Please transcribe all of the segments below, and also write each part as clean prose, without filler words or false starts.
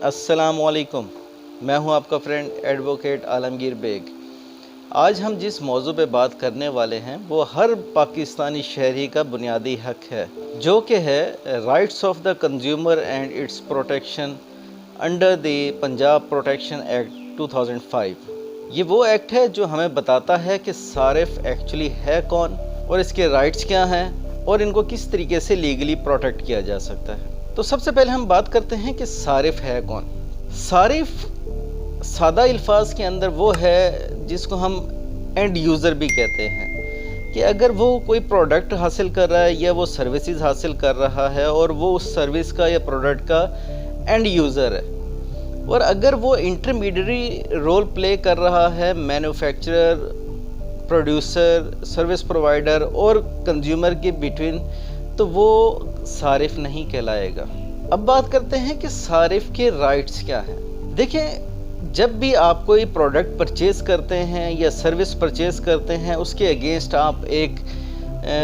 السلام علیکم، میں ہوں آپ کا فرینڈ ایڈوکیٹ عالمگیر بیگ۔ آج ہم جس موضوع پہ بات کرنے والے ہیں وہ ہر پاکستانی شہری کا بنیادی حق ہے، جو کہ ہے rights of the consumer and its protection under the Punjab protection act 2005۔ یہ وہ ایکٹ ہے جو ہمیں بتاتا ہے کہ صارف ایکچولی ہے کون اور اس کے رائٹس کیا ہیں اور ان کو کس طریقے سے لیگلی پروٹیکٹ کیا جا سکتا ہے۔ تو سب سے پہلے ہم بات کرتے ہیں کہ صارف ہے کون۔ صارف سادہ الفاظ کے اندر وہ ہے جس کو ہم اینڈ یوزر بھی کہتے ہیں، کہ اگر وہ کوئی پروڈکٹ حاصل کر رہا ہے یا وہ سروسز حاصل کر رہا ہے اور وہ اس سروس کا یا پروڈکٹ کا اینڈ یوزر ہے، اور اگر وہ انٹرمیڈیری رول پلے کر رہا ہے مینوفیکچرر، پروڈیوسر، سروس پرووائڈر اور کنزیومر کے بٹوین، تو وہ صارف نہیں کہلائے گا۔ اب بات کرتے ہیں کہ صارف کے رائٹس کیا ہیں۔ دیکھیں، جب بھی آپ کوئی پروڈکٹ پرچیز کرتے ہیں یا سروس پرچیز کرتے ہیں، اس کے اگینسٹ آپ ایک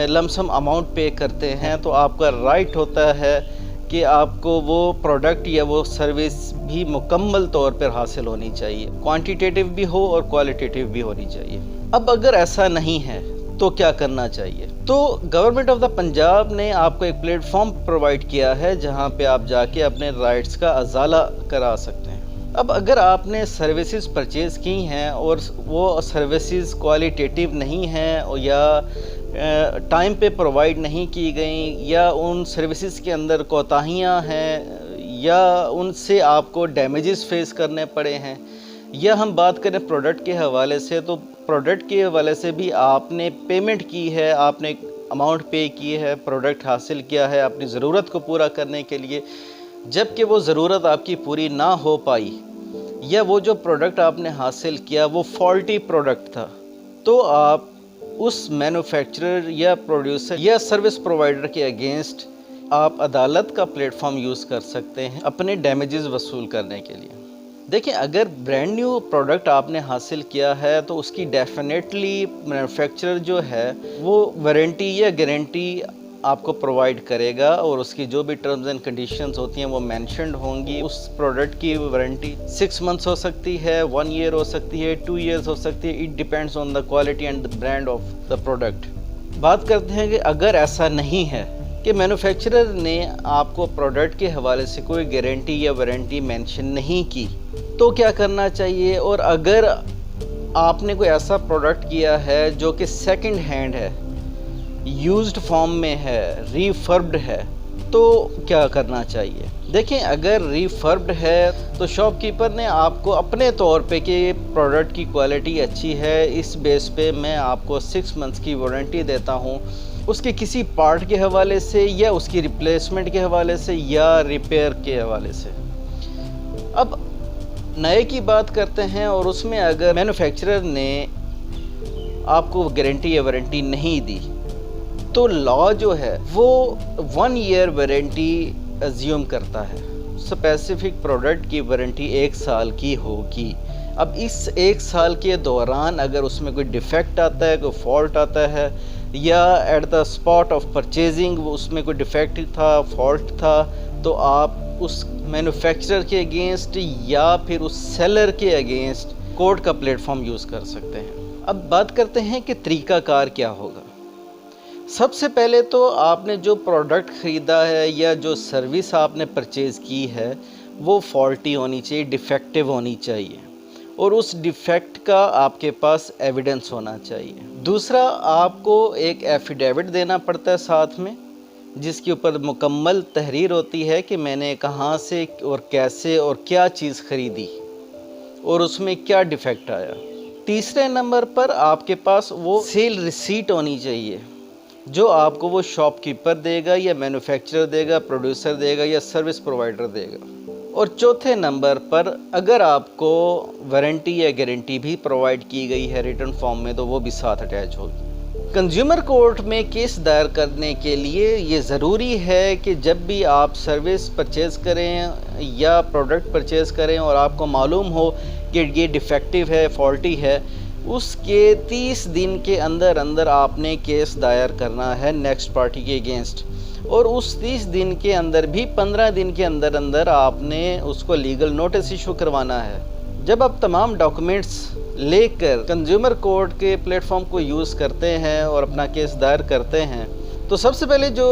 لمسم اماؤنٹ پے کرتے ہیں، تو آپ کا رائٹ ہوتا ہے کہ آپ کو وہ پروڈکٹ یا وہ سروس بھی مکمل طور پر حاصل ہونی چاہیے، کوانٹیٹیو بھی ہو اور کوالٹیٹیو بھی ہونی چاہیے۔ اب اگر ایسا نہیں ہے تو کیا کرنا چاہیے؟ تو گورنمنٹ آف دا پنجاب نے آپ کو ایک پلیٹ فارم پرووائڈ کیا ہے جہاں پہ آپ جا کے اپنے رائٹس کا ازالہ کرا سکتے ہیں۔ اب اگر آپ نے سروسز پرچیز کی ہیں اور وہ سروسز کوالٹیٹیو نہیں ہیں یا ٹائم پہ پرووائڈ نہیں کی گئیں یا ان سروسز کے اندر کوتاہیاں ہیں یا ان سے آپ کو ڈیمیجز فیس کرنے پڑے ہیں، یا ہم بات کریں پروڈکٹ کے حوالے سے، تو پروڈکٹ کے حوالے سے بھی آپ نے پیمنٹ کی ہے، آپ نے اماؤنٹ پے کی ہے، پروڈکٹ حاصل کیا ہے اپنی ضرورت کو پورا کرنے کے لیے، جب کہ وہ ضرورت آپ کی پوری نہ ہو پائی یا وہ جو پروڈکٹ آپ نے حاصل کیا وہ فالٹی پروڈکٹ تھا، تو آپ اس مینوفیکچرر یا پروڈیوسر یا سروس پرووائڈر کے اگینسٹ آپ عدالت کا پلیٹ فارم یوز کر سکتے ہیں اپنے ڈیمیجز وصول کرنے کے لیے۔ دیکھیں، اگر برانڈ نیو پروڈکٹ آپ نے حاصل کیا ہے تو اس کی ڈیفینیٹلی مینوفیکچرر جو ہے وہ وارنٹی یا گارنٹی آپ کو پرووائڈ کرے گا، اور اس کی جو بھی ٹرمز اینڈ کنڈیشنز ہوتی ہیں وہ مینشنڈ ہوں گی۔ اس پروڈکٹ کی وارنٹی 6 منتھس ہو سکتی ہے، 1 ایئر ہو سکتی ہے، 2 ایئرز ہو سکتی ہے، it depends on the quality and the brand of the product. بات کرتے ہیں کہ اگر ایسا نہیں ہے کہ مینوفیکچرر نے آپ کو پروڈکٹ کے حوالے سے کوئی گارنٹی یا وارنٹی مینشن نہیں کی، تو کیا کرنا چاہیے؟ اور اگر آپ نے کوئی ایسا پروڈکٹ کیا ہے جو کہ سیکنڈ ہینڈ ہے، یوزڈ فارم میں ہے، ریفربڈ ہے، تو کیا کرنا چاہیے؟ دیکھیں، اگر ریفربڈ ہے تو شاپ کیپر نے آپ کو اپنے طور پہ کہ یہ پروڈکٹ کی کوالٹی اچھی ہے، اس بیس پہ میں آپ کو 6 منتھس کی وارنٹی دیتا ہوں، اس کے کسی پارٹ کے حوالے سے یا اس کی ریپلیسمنٹ کے حوالے سے یا ریپیئر کے حوالے سے۔ اب نئے کی بات کرتے ہیں، اور اس میں اگر مینوفیکچرر نے آپ کو گارنٹی یا وارنٹی نہیں دی تو لا جو ہے وہ 1 ایئر وارنٹی ایزیوم کرتا ہے۔ اسپیسیفک پروڈکٹ کی وارنٹی 1 سال کی ہوگی۔ اب اس 1 سال کے دوران اگر اس میں کوئی ڈیفیکٹ آتا ہے، کوئی فالٹ آتا ہے، یا at the spot of purchasing اس میں کوئی ڈیفیکٹ تھا، فالٹ تھا، تو آپ اس مینوفیکچرر کے اگینسٹ یا پھر اس سیلر کے اگینسٹ کورٹ کا پلیٹ فارم یوز کر سکتے ہیں۔ اب بات کرتے ہیں کہ طریقہ کار کیا ہوگا۔ سب سے پہلے تو آپ نے جو پروڈکٹ خریدا ہے یا جو سروس آپ نے پرچیز کی ہے وہ فالٹی ہونی چاہیے، ڈیفیکٹیو ہونی چاہیے، اور اس ڈیفیکٹ کا آپ کے پاس ایویڈنس ہونا چاہیے۔ دوسرا، آپ کو ایک ایفیڈیوٹ دینا پڑتا ہے ساتھ میں، جس کے اوپر مکمل تحریر ہوتی ہے کہ میں نے کہاں سے اور کیسے اور کیا چیز خریدی اور اس میں کیا ڈیفیکٹ آیا۔ تیسرے نمبر پر آپ کے پاس وہ سیل ریسیٹ ہونی چاہیے جو آپ کو وہ شاپ کیپر دے گا یا مینوفیکچرر دے گا، پروڈیوسر دے گا یا سروس پرووائڈر دے گا۔ اور چوتھے نمبر پر اگر آپ کو وارنٹی یا گارنٹی بھی پرووائڈ کی گئی ہے ریٹن فارم میں تو وہ بھی ساتھ اٹیچ ہوگی۔ کنزیومر کورٹ میں کیس دائر کرنے کے لیے یہ ضروری ہے کہ جب بھی آپ سروس پرچیز کریں یا پروڈکٹ پرچیز کریں اور آپ کو معلوم ہو کہ یہ ڈیفیکٹیو ہے، فالٹی ہے، اس کے 30 دن کے اندر آپ نے کیس دائر کرنا ہے نیکسٹ پارٹی کے اگینسٹ۔ اور اس 30 دن کے اندر بھی 15 دن کے اندر اندر آپ نے اس کو لیگل نوٹس ایشو کروانا ہے۔ جب آپ تمام ڈاکومنٹس لے کر کنزیومر کورٹ کے پلیٹ فارم کو یوز کرتے ہیں اور اپنا کیس دائر کرتے ہیں، تو سب سے پہلے جو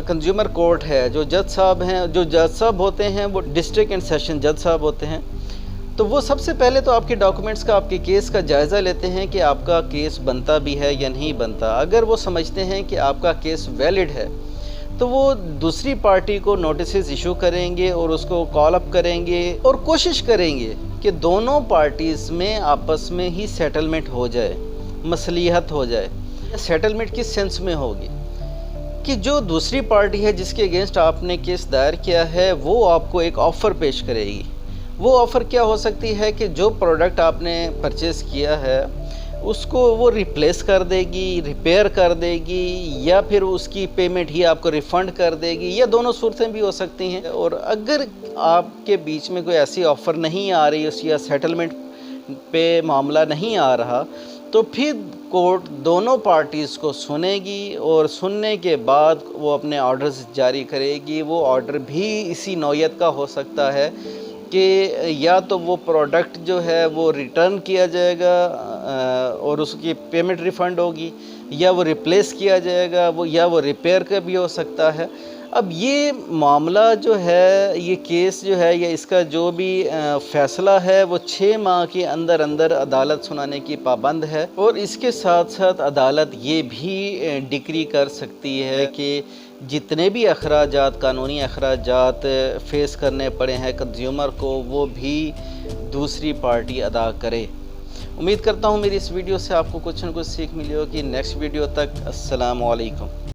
کنزیومر کورٹ ہے، جو جج صاحب ہوتے ہیں وہ ڈسٹرکٹ اینڈ سیشن جج صاحب ہوتے ہیں، تو وہ سب سے پہلے تو آپ کے ڈاکومنٹس کا، آپ کے کیس کا جائزہ لیتے ہیں کہ آپ کا کیس بنتا بھی ہے یا نہیں بنتا۔ اگر وہ سمجھتے ہیں کہ آپ کا کیس ویلڈ ہے تو وہ دوسری پارٹی کو نوٹسز ایشو کریں گے اور اس کو کال اپ کریں گے اور کوشش کریں گے کہ دونوں پارٹیز میں آپس میں ہی سیٹلمنٹ ہو جائے، مصلیحت ہو جائے۔ سیٹلمنٹ کس سینس میں ہوگی کہ جو دوسری پارٹی ہے جس کے اگینسٹ آپ نے کیس دائر کیا ہے، وہ آپ کو ایک آفر پیش کرے گی۔ وہ آفر کیا ہو سکتی ہے کہ جو پروڈکٹ آپ نے پرچیز کیا ہے اس کو وہ ریپلیس کر دے گی، ریپیئر کر دے گی، یا پھر اس کی پیمنٹ ہی آپ کو ریفنڈ کر دے گی، یا دونوں صورتیں بھی ہو سکتی ہیں۔ اور اگر آپ کے بیچ میں کوئی ایسی آفر نہیں آ رہی یا سیٹلمنٹ پہ معاملہ نہیں آ رہا، تو پھر کورٹ دونوں پارٹیز کو سنے گی اور سننے کے بعد وہ اپنے آرڈرز جاری کرے گی۔ وہ آرڈر بھی اسی نوعیت کا ہو سکتا ہے کہ یا تو وہ پروڈکٹ جو ہے وہ ریٹرن کیا جائے گا اور اس کی پیمنٹ ریفنڈ ہوگی، یا وہ ریپلیس کیا جائے گا، یا وہ ریپیئر کا بھی ہو سکتا ہے۔ اب یہ معاملہ جو ہے، یہ کیس جو ہے، یا اس کا جو بھی فیصلہ ہے، وہ 6 ماہ کے اندر اندر عدالت سنانے کی پابند ہے۔ اور اس کے ساتھ ساتھ عدالت یہ بھی ڈکری کر سکتی ہے کہ جتنے بھی اخراجات، قانونی اخراجات فیس کرنے پڑے ہیں کنزیومر کو، وہ بھی دوسری پارٹی ادا کرے۔ امید کرتا ہوں میری اس ویڈیو سے آپ کو کچھ نہ کچھ سیکھ ملی ہو۔ کہ نیکسٹ ویڈیو تک السلام علیکم۔